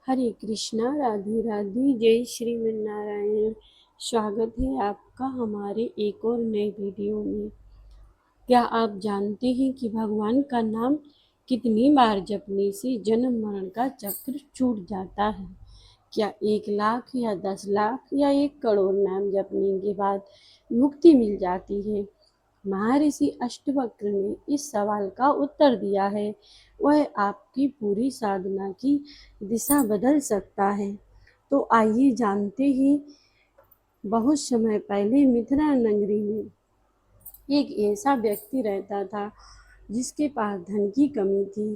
हरे कृष्णा, राधे राधे, जय श्रीमन्नारायण। स्वागत है आपका हमारे एक और नए वीडियो में। क्या आप जानते हैं कि भगवान का नाम कितनी बार जपने से जन्म मरण का चक्र छूट जाता है? क्या 1 लाख या 10 लाख या 1 करोड़ नाम जपने के बाद मुक्ति मिल जाती है? महर्षि अष्टवक्र ने इस सवाल का उत्तर दिया है। वह आपकी पूरी साधना की दिशा बदल सकता है। तो आइए जानते हैं। बहुत समय पहले मिथिला नगरी में एक ऐसा व्यक्ति रहता था जिसके पास धन की कमी थी,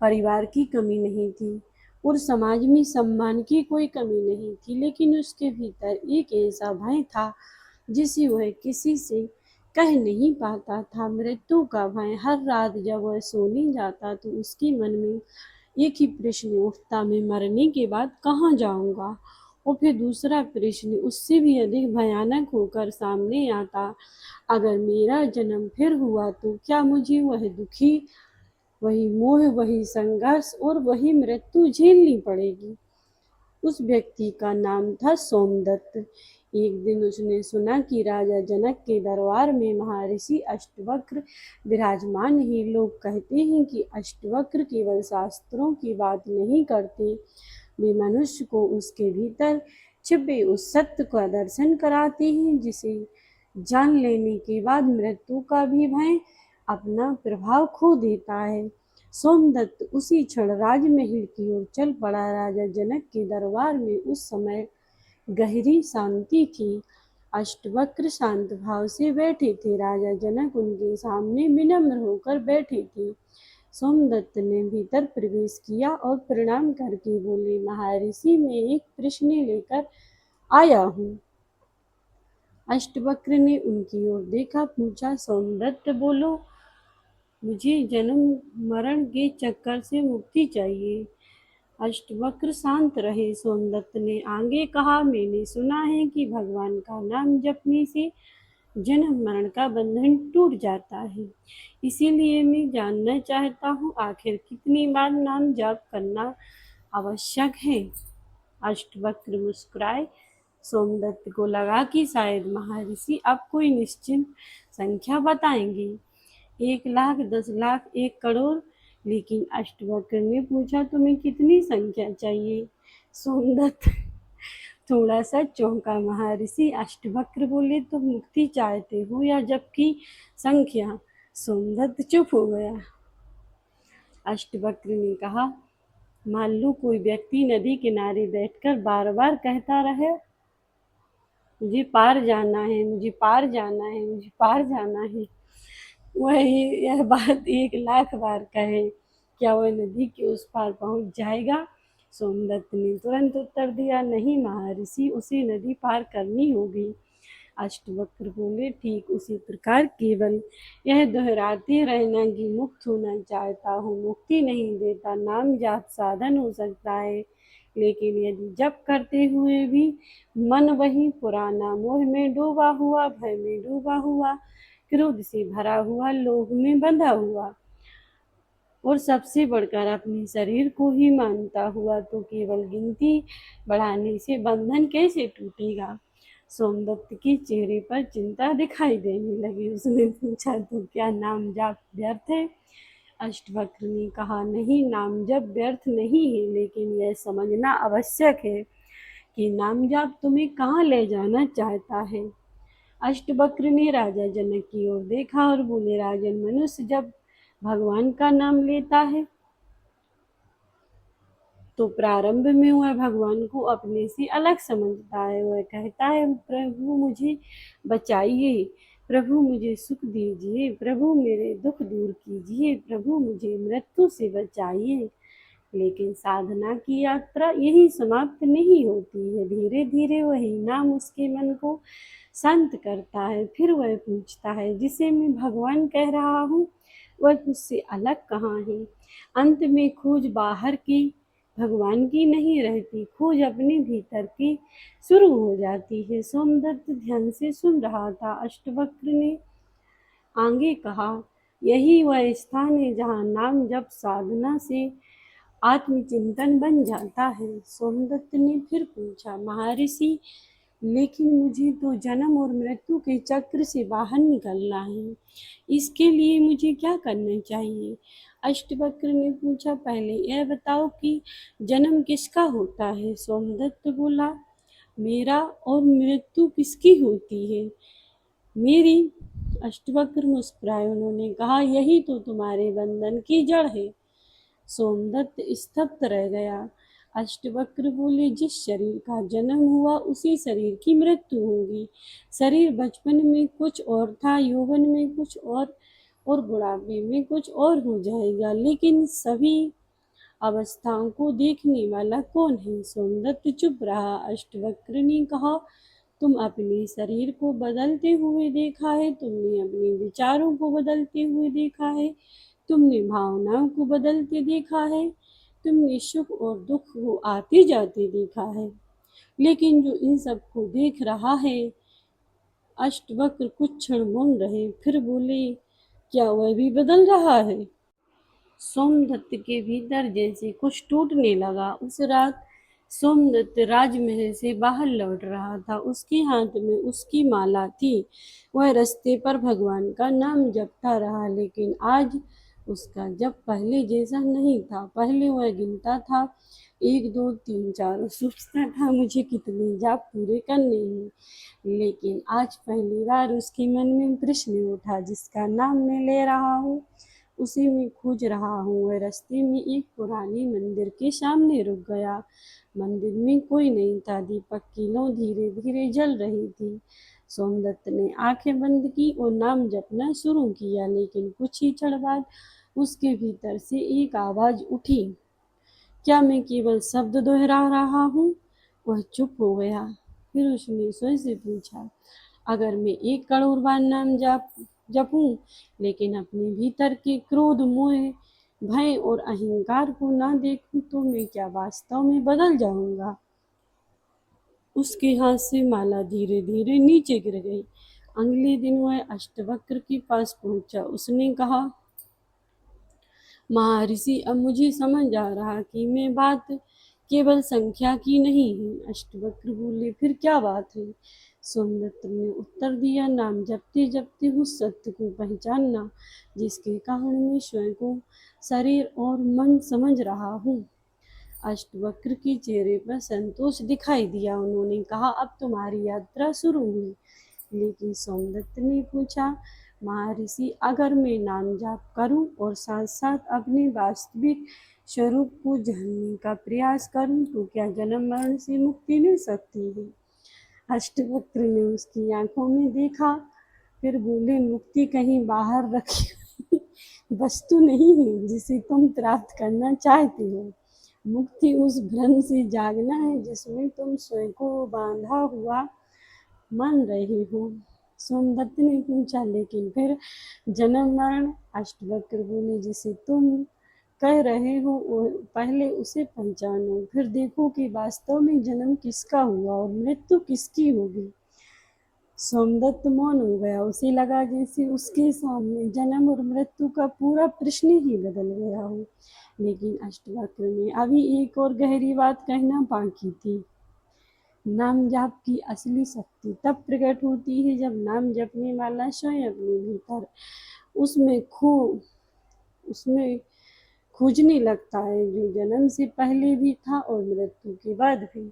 परिवार की कमी नहीं थी और समाज में सम्मान की कोई कमी नहीं थी, लेकिन उसके भीतर एक ऐसा भय था जिसे वह किसी से कह नहीं पाता था। मृत्यु का भय। हर रात जब वह सोने जाता तो उसके मन में एक ही प्रश्न उठता, मैं मरने के बाद कहाँ जाऊंगा? और फिर दूसरा प्रश्न उससे भी अधिक भयानक होकर सामने आता, अगर मेरा जन्म फिर हुआ तो क्या मुझे वह दुखी, वही मोह, वही संघर्ष और वही मृत्यु झेलनी पड़ेगी? उस व्यक्ति का नाम था सोमदत्त। एक दिन उसने सुना कि राजा जनक के दरबार में महर्षि अष्टवक्र विराजमान हैं। लोग कहते हैं कि अष्टवक्र केवल शास्त्रों की बात नहीं करते, वे मनुष्य को उसके भीतर छिपे उस सत्य का दर्शन कराते हैं जिसे जान लेने के बाद मृत्यु का भी भय अपना प्रभाव खो देता है। सोमदत्त उसी क्षण राजमहल की ओर चल पड़ा। राजा जनक के दरबार में उस समय गहरी शांति थी। अष्टवक्र शांत भाव से बैठे थे। राजा जनक उनके सामने विनम्र होकर बैठे थे। सोमदत्त ने भीतर प्रवेश किया और प्रणाम करके बोले, महर्षि, मैं एक प्रश्न लेकर आया हूँ। अष्टवक्र ने उनकी ओर देखा, पूछा, सोमदत्त बोलो। मुझे जन्म मरण के चक्कर से मुक्ति चाहिए। अष्टवक्र शांत रहे। सोमदत्त ने आगे कहा, मैंने सुना है कि भगवान का नाम जपने से जन्म मरण का बंधन टूट जाता है, इसीलिए मैं जानना चाहता हूँ आखिर कितनी बार नाम जप करना आवश्यक है? अष्टवक्र मुस्कुराए। सोमदत्त को लगा कि शायद महर्षि अब कोई निश्चित संख्या बताएंगे, 1 लाख, 10 लाख, 1 करोड़। लेकिन अष्टवक्र ने पूछा, तुम्हें कितनी संख्या चाहिए? सोमदत्त थोड़ा सा चौंका। महर्षि अष्टवक्र बोले, तुम मुक्ति चाहते हो या जबकि संख्या? सोमदत्त चुप हो गया। अष्टवक्र ने कहा, मान लो कोई व्यक्ति नदी किनारे बैठकर बार बार कहता रहे, मुझे पार जाना है, मुझे पार जाना है, मुझे पार जाना है। वह यह बात 1 लाख बार कहे, क्या वह नदी के उस पार पहुंच जाएगा? सोमदत्त ने तुरंत उत्तर दिया, नहीं महर्षि, उसे नदी पार करनी होगी। अष्टवक्र बोले, ठीक उसी प्रकार केवल यह दोहराते रहना कि मुक्त होना चाहता हूँ मुक्ति नहीं देता। नाम जाप साधन हो सकता है, लेकिन यदि जप करते हुए भी मन वही पुराना मोह में डूबा हुआ, भय में डूबा हुआ, क्रोध से भरा हुआ, लोभ में बंधा हुआ और सबसे बढ़कर अपने शरीर को ही मानता हुआ, तो केवल गिनती बढ़ाने से बंधन कैसे टूटेगा? सोमदत्त के चेहरे पर चिंता दिखाई देने लगी। उसने पूछा, तो क्या नाम जाप व्यर्थ है? अष्टवक्र ने कहा, नहीं, नाम जप व्यर्थ नहीं है, लेकिन यह समझना आवश्यक है कि नाम जाप तुम्हें कहाँ ले जाना चाहता है। अष्टवक्र ने राजा जनक की ओर देखा और बोले, राजन, मनुष्य जब भगवान का नाम लेता है तो प्रारंभ में वह भगवान को अपने से अलग समझता है। वह कहता है, प्रभु मुझे बचाइए, प्रभु मुझे सुख दीजिए, प्रभु मेरे दुख दूर कीजिए, प्रभु मुझे मृत्यु से बचाइए। लेकिन साधना की यात्रा यही समाप्त नहीं होती है। धीरे धीरे वही नाम उसके मन को शांत करता है। फिर वह पूछता है, जिसे मैं भगवान कह रहा हूँ वह मुझसे अलग कहाँ है? अंत में खोज बाहर की भगवान की नहीं रहती, खोज अपने भीतर की शुरू हो जाती है। सोमदत्त ध्यान से सुन रहा था। अष्टवक्र ने आगे कहा, यही वह स्थान है जहाँ नाम जप साधना से आत्मचिंतन बन जाता है। सोमदत्त ने फिर पूछा, महर्षि, लेकिन मुझे तो जन्म और मृत्यु के चक्र से बाहर निकलना है, इसके लिए मुझे क्या करना चाहिए? अष्टवक्र ने पूछा, पहले यह बताओ कि जन्म किसका होता है? सोमदत्त बोला, मेरा। और मृत्यु किसकी होती है? मेरी। अष्टवक्र मुस्कुराए, उन्होंने कहा, यही तो तुम्हारे बंधन की जड़ है। सोमदत्त स्तब्ध रह गया। अष्टवक्र बोले, जिस शरीर का जन्म हुआ उसी शरीर की मृत्यु होगी। शरीर बचपन में कुछ और था, यौवन में कुछ और बुढ़ापे में कुछ और हो जाएगा, लेकिन सभी अवस्थाओं को देखने वाला कौन है? सोमदत्त चुप रहा। अष्टवक्र ने कहा, तुम अपने शरीर को बदलते हुए देखा है, तुमने अपने विचारों को बदलते हुए देखा है, तुमने भावनाओं को बदलते देखा है, तुमने सुख और दुख को आते जाते देखा है, लेकिन जो इन सब को देख रहा है। अष्टवक्र कुछ क्षण मौन रहे, फिर बोले, क्या वह भी बदल रहा है? सोमदत्त के भीतर जैसे कुछ टूटने लगा। उस रात सोमदत्त राजमहल से बाहर लौट रहा था। उसके हाथ में उसकी माला थी। वह रास्ते पर भगवान का नाम जपता रहा, लेकिन आज उसका जप पहले जैसा नहीं था। पहले वह गिनता था, 1 2 3 4, सोचता था मुझे कितने जाप पूरे करने हैं, लेकिन आज पहली बार उसके मन में प्रश्न उठा, जिसका नाम मैं ले रहा हूँ उसी में खोज रहा हूँ। वह रास्ते में एक पुराने मंदिर के सामने रुक गया। मंदिर में कोई नहीं था, दीपक की लौ धीरे धीरे जल रही थी। सोमदत्त ने आंखें बंद की और नाम जपना शुरू किया, लेकिन कुछ ही क्षण बाद उसके भीतर से एक आवाज उठी, क्या मैं केवल शब्द दोहरा रहा हूँ? वह चुप हो गया। फिर उसने स्वयं से पूछा, अगर मैं 1 करोड़ बार नाम जपूं, लेकिन अपने भीतर के क्रोध, मोह, भय और अहंकार को ना देखूं, तो मैं क्या वास्तव में बदल जाऊंगा? उसके हाथ से माला धीरे धीरे नीचे गिर गई। अगले दिन वह अष्टवक्र के पास पहुंचा। उसने कहा, महर्षि, अब मुझे समझ आ रहा कि मैं बात केवल संख्या की नहीं है। अष्टवक्र बोले, फिर क्या बात है? सोमदत्त ने उत्तर दिया, नाम जपते जपते उस सत्य को पहचानना जिसके कारण मैं स्वयं को, शरीर और मन समझ रहा हूँ। अष्टवक्र के चेहरे पर संतोष दिखाई दिया। उन्होंने कहा, अब तुम्हारी यात्रा शुरू हुई। लेकिन सोमदत्त ने पूछा, महर्षि, अगर मैं नाम जाप करूं और साथ साथ अपने वास्तविक स्वरूप को जानने का प्रयास करूं, तो क्या जन्म मरण से मुक्ति मिल सकती है? अष्टवक्र ने उसकी आंखों में देखा, फिर बोले, मुक्ति कहीं बाहर रखी वस्तु नहीं है जिसे तुम प्राप्त करना चाहते हो। मुक्ति उस भ्रम से जागना है जिसमें तुम स्वयं को बांधा हुआ मान रहे हो। सोमदत्त ने पूछा, लेकिन फिर जन्म मरण? अष्टवक्र बोले, जिसे तुम कह रहे हो पहले उसे पहचानो, फिर देखो कि वास्तव में जन्म किसका हुआ और मृत्यु किसकी होगी। सोमदत्त मौन हो गया। उसे लगा जैसे उसके सामने जन्म और मृत्यु का पूरा प्रश्न ही बदल गया हो। लेकिन अष्टवक्र ने अभी एक और गहरी बात कहना बाकी थी। नाम जाप की असली शक्ति तब प्रकट होती है जब नाम जपने वाला स्वयं अपने भीतर उसमें खो उसमें खोजने लगता है, जो जन्म से पहले भी था और मृत्यु के बाद भी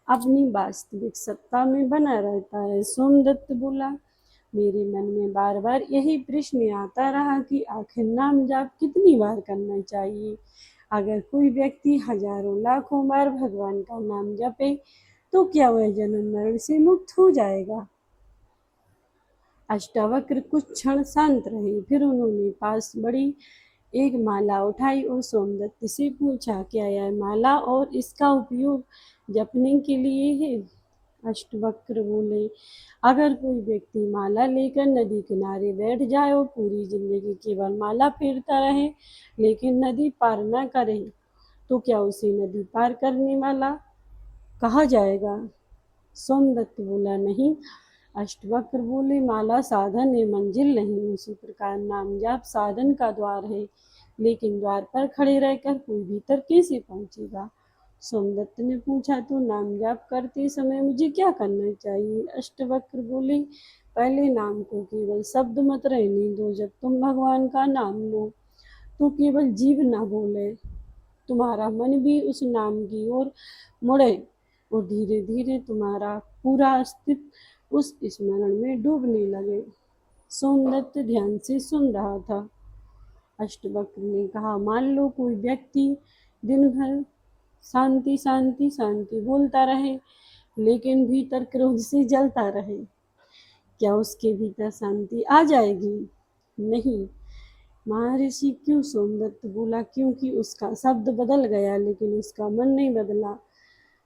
अपनी वास्तविक सत्ता में बना रहता है। सोमदत्त बोला, मेरे मन में बार बार यही प्रश्न आता रहा कि आखिर नाम जाप कितनी बार करना चाहिए? अगर कोई व्यक्ति हजारों लाखों बार भगवान का नाम जपे, तो क्या वह जन्म मरण से मुक्त हो जाएगा? अष्टावक्र कुछ क्षण शांत रहे, फिर उन्होंने पास बड़ी एक माला उठाई और सोमदत्त से पूछा, क्या यह माला और इसका उपयोग जपने के लिए है? अष्टवक्र बोले, अगर कोई व्यक्ति माला लेकर नदी किनारे बैठ जाए और पूरी जिंदगी केवल माला फेरता रहे, लेकिन नदी पार न करे, तो क्या उसे नदी पार करने वाला कहा जाएगा? सोमदत्त बोला, नहीं। अष्टवक्र बोले, माला साधन है, मंजिल नहीं। उसी प्रकार नाम जाप साधन का द्वार है, लेकिन द्वार पर खड़े रहकर कोई भीतर कैसे पहुंचेगा? सोमदत्त ने पूछा, तो नाम जाप करते समय मुझे क्या करना चाहिए? अष्टवक्र बोले, पहले नाम को केवल शब्द मत रहने दो। जब तुम भगवान का नाम लो तो केवल जीभ ना बोले, तुम्हारा मन भी उस नाम की ओर मुड़े और धीरे धीरे तुम्हारा पूरा अस्तित्व उस स्मरण में डूबने लगे। सोमदत्त ध्यान से सुन रहा था। अष्टवक्र ने कहा, मान लो कोई व्यक्ति दिन भर शांति शांति शांति बोलता रहे, लेकिन भीतर क्रोध से जलता रहे, क्या उसके भीतर शांति आ जाएगी? नहीं। महर्षि, क्यों? सोमदत्त बोला, क्योंकि उसका शब्द बदल गया लेकिन उसका मन नहीं बदला।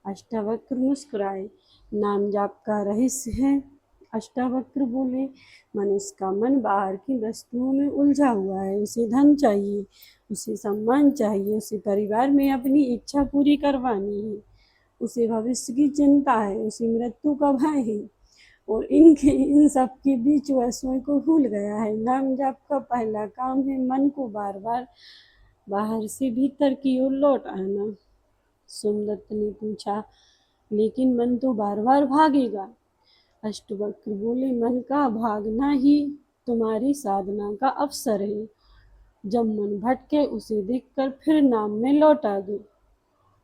अष्टावक्र मुस्कुराए। नाम जाप का रहस्य है। अष्टावक्र बोले, मनुष्य का मन बाहर की वस्तुओं में उलझा हुआ है। उसे धन चाहिए, उसे सम्मान चाहिए, उसे परिवार में अपनी इच्छा पूरी करवानी है, उसे भविष्य की चिंता है, उसे मृत्यु का भय है, और इन सब के बीच वह स्वयं को भूल गया है। नाम जाप का पहला काम है मन को बार बार बाहर से भीतर की ओर लौट आना। सोमदत्त ने पूछा, लेकिन मन तो बार बार भागेगा। अष्टवक्र बोले, मन का भागना ही तुम्हारी साधना का अवसर है। जब मन भटके उसे देखकर फिर नाम में लौटा दो,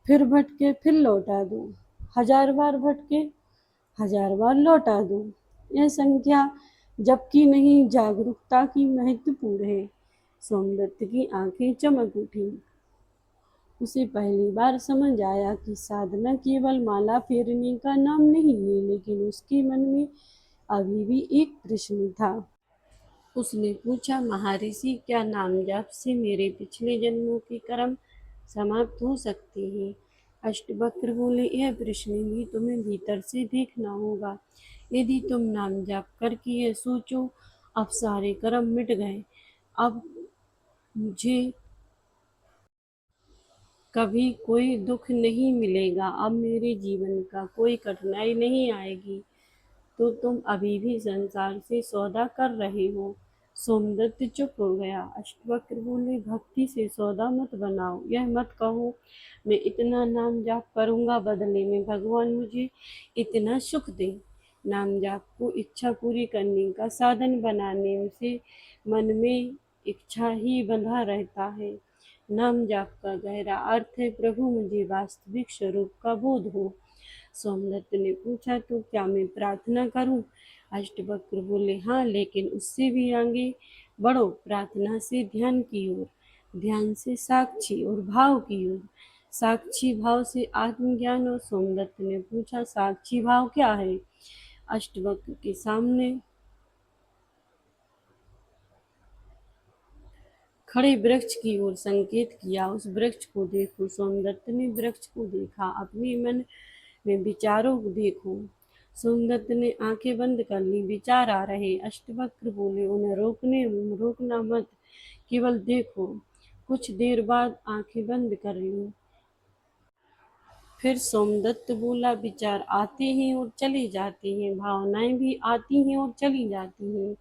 फिर भटके फिर लौटा दो, 1000 बार भटके 1000 बार लौटा दो। यह संख्या जबकि नहीं, जागरूकता की महत्वपूर्ण है। सोमदत्त की आंखें चमक उठी। उसे पहली बार समझ आया कि साधना केवल माला फेरने का नाम नहीं है, लेकिन उसके मन में अभी भी एक प्रश्न था। उसने पूछा, महर्षि, क्या नाम जाप से मेरे पिछले जन्मों के कर्म समाप्त हो सकते हैं? अष्टवक्र बोले, यह प्रश्न भी तुम्हें भीतर से देखना होगा। यदि तुम नाम जाप करके यह सोचो, अब सारे कर्म मिट गए, अब मुझे कभी कोई दुख नहीं मिलेगा, अब मेरे जीवन का कोई कठिनाई नहीं आएगी, तो तुम अभी भी संसार से सौदा कर रहे हो। सोमदत्त चुप हो गया। अष्टवक्र बोले, भक्ति से सौदा मत बनाओ। यह मत कहो, मैं इतना नाम जाप करूंगा, बदले में भगवान मुझे इतना सुख दे। नाम जाप को इच्छा पूरी करने का साधन बनाने से मन में इच्छा ही बंधा रहता है। नाम जाप का गहरा अर्थ है, प्रभु मुझे वास्तविक स्वरूप का बोध हो। सोमदत्त ने पूछा, तो क्या मैं प्रार्थना करूं? अष्टवक्र बोले, हाँ, लेकिन उससे भी आगे बढ़ो। प्रार्थना से ध्यान की ओर, ध्यान से साक्षी और भाव की ओर, साक्षी भाव से आत्मज्ञान। और सोमदत्त ने पूछा, साक्षी भाव क्या है? अष्टवक्र के सामने खड़े वृक्ष की ओर संकेत किया। उस वृक्ष को देखो। सोमदत्त ने वृक्ष को देखा। अपने मन में विचारों को देखो। सोमदत्त ने आंखें बंद कर ली। विचार आ रहे। अष्टवक्र बोले, उन्हें रोकना मत, केवल देखो। कुछ देर बाद आंखें बंद कर ली। फिर सोमदत्त बोला, विचार आते हैं और चले जाते हैं, भावनाएं भी आती हैं और चली जाती हैं,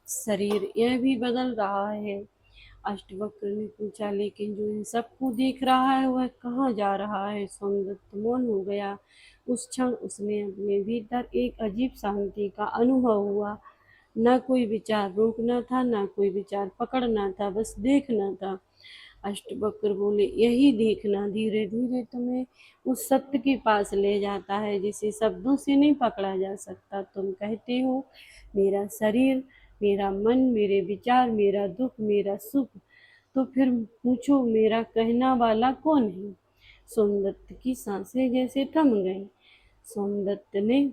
शरीर यह भी बदल रहा है। अष्टवक्र ने पूछा, लेकिन जो इन सबको देख रहा है वह कहाँ जा रहा है? सोमदत्त मौन हो गया। उस क्षण उसने अपने भीतर एक अजीब शांति का अनुभव हुआ। न कोई विचार रोकना था, न कोई विचार पकड़ना था, बस देखना था। अष्टवक्र बोले, यही देखना धीरे धीरे तुम्हें उस सत्य के पास ले जाता है जिसे शब्दों से नहीं पकड़ा जा सकता। तुम कहते हो, मेरा शरीर, मेरा मन, मेरे विचार, मेरा दुख, मेरा सुख, तो फिर पूछो, मेरा कहना वाला कौन है? सोमदत्त की सांसें जैसे थम गईं। सोमदत्त ने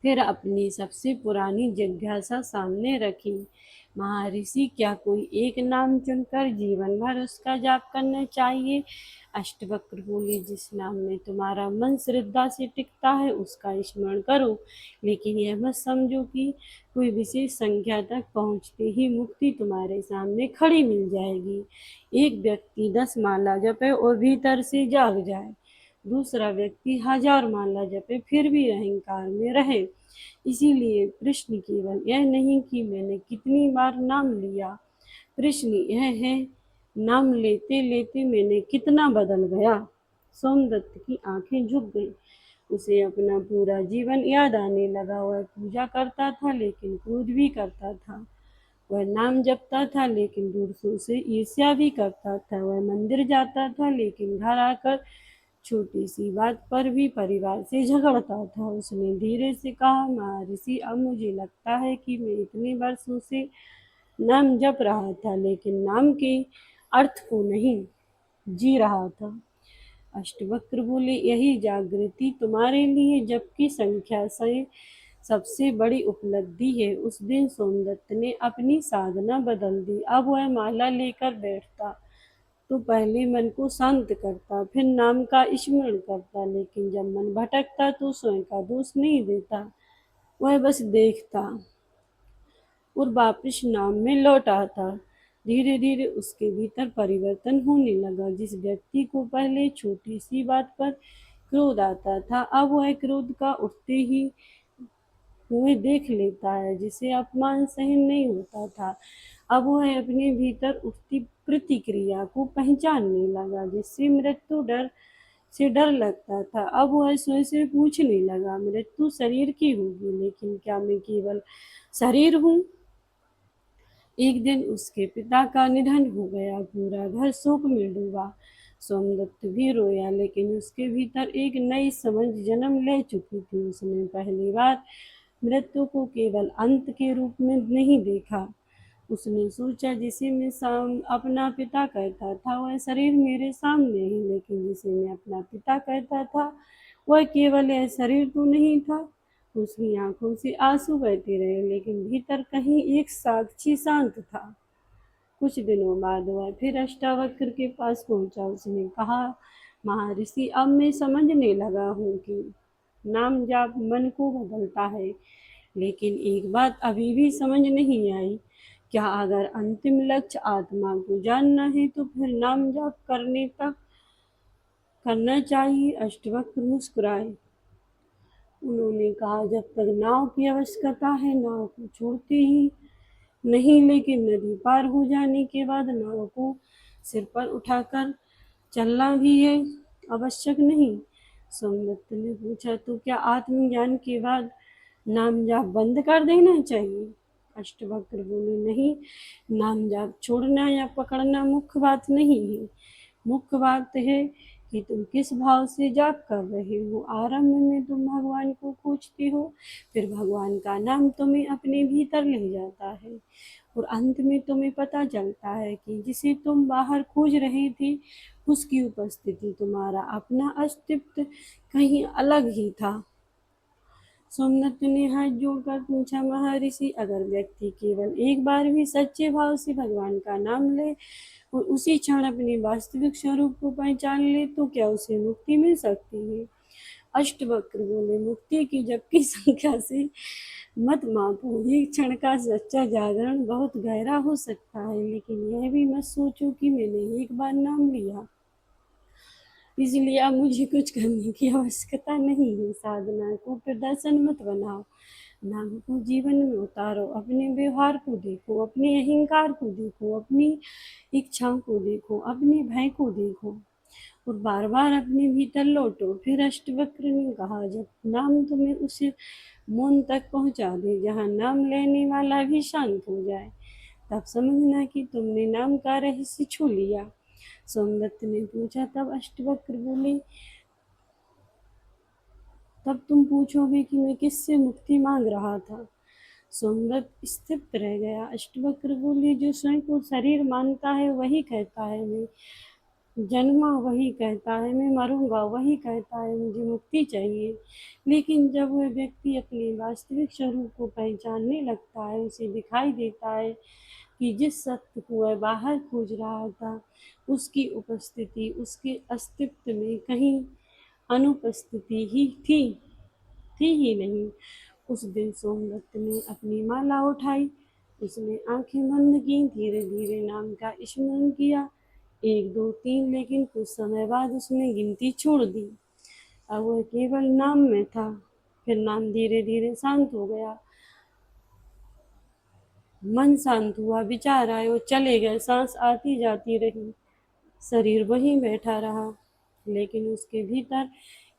फिर अपनी सबसे पुरानी जिज्ञासा सामने रखी, महर्षि, क्या कोई एक नाम चुनकर जीवन भर उसका जाप करना चाहिए? अष्टवक्र बोले, जिस नाम में तुम्हारा मन श्रद्धा से टिकता है उसका स्मरण करो, लेकिन यह मत समझो कि कोई विशेष संख्या तक पहुँचते ही मुक्ति तुम्हारे सामने खड़ी मिल जाएगी। एक व्यक्ति 10 माला जपे और भीतर से जाग जाए, दूसरा व्यक्ति 1000 माला जपे फिर भी अहंकार में रहे। इसीलिए प्रश्न केवल यह नहीं कि मैंने कितनी बार नाम लिया, प्रश्न यह है, नाम लेते लेते मैंने कितना बदल गया। सोमदत्त की आंखें झुक गईं। उसे अपना पूरा जीवन याद आने लगा। वह पूजा करता था लेकिन क्रोध भी करता था। वह नाम जपता था लेकिन दूसरों से ईर्ष्या भी करता था। वह मंदिर जाता था लेकिन घर आकर छोटी सी बात पर भी परिवार से झगड़ता था। उसने धीरे से कहा, महर्षि, अब मुझे लगता है कि मैं इतने वर्षों से नाम जप रहा था लेकिन नाम के अर्थ को नहीं जी रहा था। अष्टवक्र बोले, यही जागृति तुम्हारे लिए जप की संख्या से सबसे बड़ी उपलब्धि है। उस दिन सोमदत्त ने अपनी साधना बदल दी। अब वह माला लेकर बैठता तो पहले मन को शांत करता, फिर नाम का स्मरण करता, लेकिन जब मन भटकता तो स्वयं का दोष नहीं देता, वह बस देखता और वापस नाम में लौट आता। धीरे धीरे उसके भीतर परिवर्तन होने लगा। जिस व्यक्ति को पहले छोटी सी बात पर क्रोध आता था, अब वह क्रोध का उठते ही हुए देख लेता है। जिसे अपमान सहन नहीं होता था, अब वह अपने भीतर उठती प्रतिक्रिया को पहचानने लगा। जिससे मृत्यु डर लगता था, अब वह स्वयं से पूछने लगा, मृत्यु शरीर की होगी, लेकिन क्या मैं केवल शरीर हूँ? एक दिन उसके पिता का निधन हो गया। पूरा घर शोक में डूबा। सोमदत्त भी रोया, लेकिन उसके भीतर एक नई समझ जन्म ले चुकी थी। उसने पहली बार मृत्यु को केवल अंत के रूप में नहीं देखा। उसने सोचा, जिसे मैं अपना पिता कहता था वह शरीर मेरे सामने है, लेकिन जिसे मैं अपना पिता कहता था वह केवल यह शरीर तो नहीं था। उसकी आंखों से आंसू बहते रहे, लेकिन भीतर कहीं एक साक्षी शांत था। कुछ दिनों बाद वह फिर अष्टावक्र के पास पहुंचा। उसने कहा, महर्षि, अब मैं समझने लगा हूँ कि नाम जाप मन को बदलता है, लेकिन एक बात अभी भी समझ नहीं आई। क्या अगर अंतिम लक्ष्य आत्मा को जानना है तो फिर नाम जाप करना चाहिए? अष्टवक्र मुस्कुराए। उन्होंने कहा, जब तक नाव की आवश्यकता है नाव को छोड़ते ही नहीं, लेकिन नदी पार हो जाने के बाद नाव को सिर पर उठाकर चलना भी है आवश्यक नहीं। सोमदत्त ने पूछा, तो क्या आत्मज्ञान के बाद नाम जाप बंद कर देना चाहिए? अष्टवक्र बोले, नहीं, नाम जाप छोड़ना या पकड़ना मुख्य बात नहीं है। मुख्य बात है कि तुम किस भाव से जाप कर रहे हो। आरंभ में तुम भगवान को खोजते हो, फिर भगवान का नाम तुम्हें अपने भीतर ले जाता है, और अंत में तुम्हें पता चलता है कि जिसे तुम बाहर खोज रहे थे उसकी उपस्थिति तुम्हारा अपना अस्तित्व कहीं अलग ही था। सोमदत्त ने हाथ जोड़कर पूछा, महर्षि, अगर व्यक्ति केवल एक बार भी सच्चे भाव से भगवान का नाम ले और उसी क्षण अपने वास्तविक स्वरूप को पहचान ले तो क्या उसे मुक्ति मिल सकती है? अष्टवक्र बोले, मुक्ति की जबकि संख्या से मत मापो। एक क्षण का सच्चा जागरण बहुत गहरा हो सकता है, लेकिन यह भी मत सोचो कि मैंने एक बार नाम लिया इसलिए अब मुझे कुछ करने की आवश्यकता नहीं है। साधना को प्रदर्शन मत बनाओ, नाम को जीवन में उतारो। अपने व्यवहार को देखो, अपने अहंकार को देखो, अपनी इच्छाओं को देखो, अपने भय को देखो, और बार बार अपने भीतर लौटो। फिर अष्टवक्र ने कहा, जब नाम तुम्हें उस मौन तक पहुंचा दे जहां नाम लेने वाला भी शांत हो जाए, तब समझना कि तुमने नाम का रहस्य छू लिया। सोमदत्त ने पूछा, तब अष्टवक्र बोले, तब तुम पूछोगे कि मैं किससे मुक्ति मांग रहा था? सोमदत्त स्थिर रह गया। अष्टवक्र बोले, जो स्वयं को शरीर मानता है वही कहता है मैं जन्मा, वही कहता है मैं मरूंगा, वही कहता है मुझे मुक्ति चाहिए। लेकिन जब वह व्यक्ति अपने वास्तविक स्वरूप को पहचानने लगता है, उसे दिखाई देता है कि जिस सत्य को वह बाहर खोज रहा था उसकी उपस्थिति उसके अस्तित्व में कहीं अनुपस्थिति ही थी ही नहीं। उस दिन सोमदत्त ने अपनी माला उठाई। उसने आंखें बंद की, धीरे धीरे नाम का स्मरण किया, 1 2 3, लेकिन कुछ समय बाद उसने गिनती छोड़ दी। अब वह केवल नाम में था। फिर नाम धीरे धीरे शांत हो गया। मन शांत हुआ, विचार आए और चले गए। सांस आती जाती रही, शरीर वहीं बैठा रहा, लेकिन उसके भीतर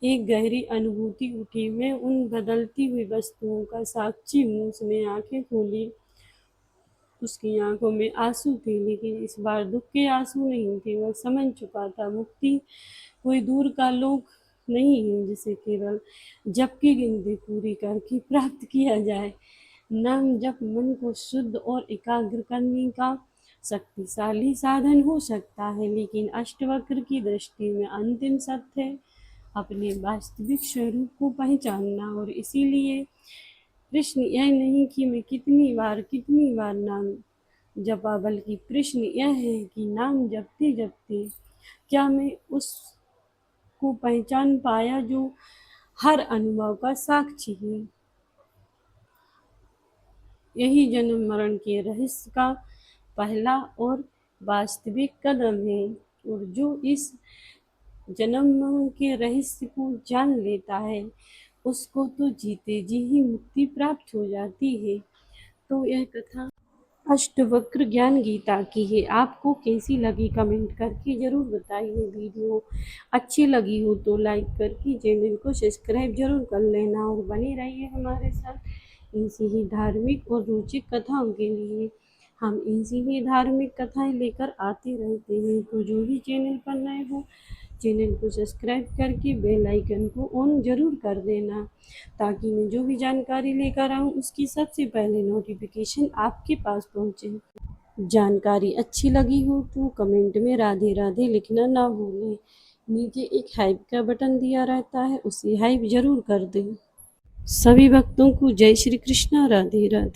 एक गहरी अनुभूति उठी। मैं उन बदलती हुई वस्तुओं का साक्षी हूँ। उसने आंखें खोली। उसकी आंखों में आंसू थे, लेकिन इस बार दुख के आंसू नहीं थे। वह समझ चुका था, मुक्ति कोई दूर का लोक नहीं है जिसे केवल जप की गिनती पूरी करके प्राप्त किया जाए। नाम जप मन को शुद्ध और एकाग्र करने का शक्तिशाली साधन हो सकता है, लेकिन अष्टवक्र की दृष्टि में अंतिम सत्य है अपने वास्तविक स्वरूप को पहचानना। और इसीलिए प्रश्न यह नहीं कि मैं कितनी बार नाम जपा, बल्कि प्रश्न यह है कि नाम जपते जपते क्या मैं उसको पहचान पाया जो हर अनुभव का साक्षी है। यही जन्म मरण के रहस्य का पहला और वास्तविक कदम है। और जो इस जन्म मरण के रहस्य को जान लेता है, उसको तो जीते जी ही मुक्ति प्राप्त हो जाती है। तो यह कथा अष्टवक्र ज्ञान गीता की है। आपको कैसी लगी कमेंट करके ज़रूर बताइए। वीडियो अच्छी लगी हो तो लाइक करके चैनल को सब्सक्राइब जरूर कर लेना और बने रहिए हमारे साथ ऐसी ही धार्मिक और रोचक कथाओं के लिए। हम ऐसी ही धार्मिक कथाएं लेकर आते रहते हैं। तो जो भी चैनल पर नए हो, चैनल को सब्सक्राइब करके बेल आइकन को ऑन ज़रूर कर देना, ताकि मैं जो भी जानकारी लेकर आऊँ उसकी सबसे पहले नोटिफिकेशन आपके पास पहुँचे। जानकारी अच्छी लगी हो तो कमेंट में राधे राधे लिखना ना भूलें। नीचे एक हाइप का बटन दिया रहता है, उसे हाइप ज़रूर कर दें। सभी भक्तों को जय श्री कृष्णा, राधे राधे।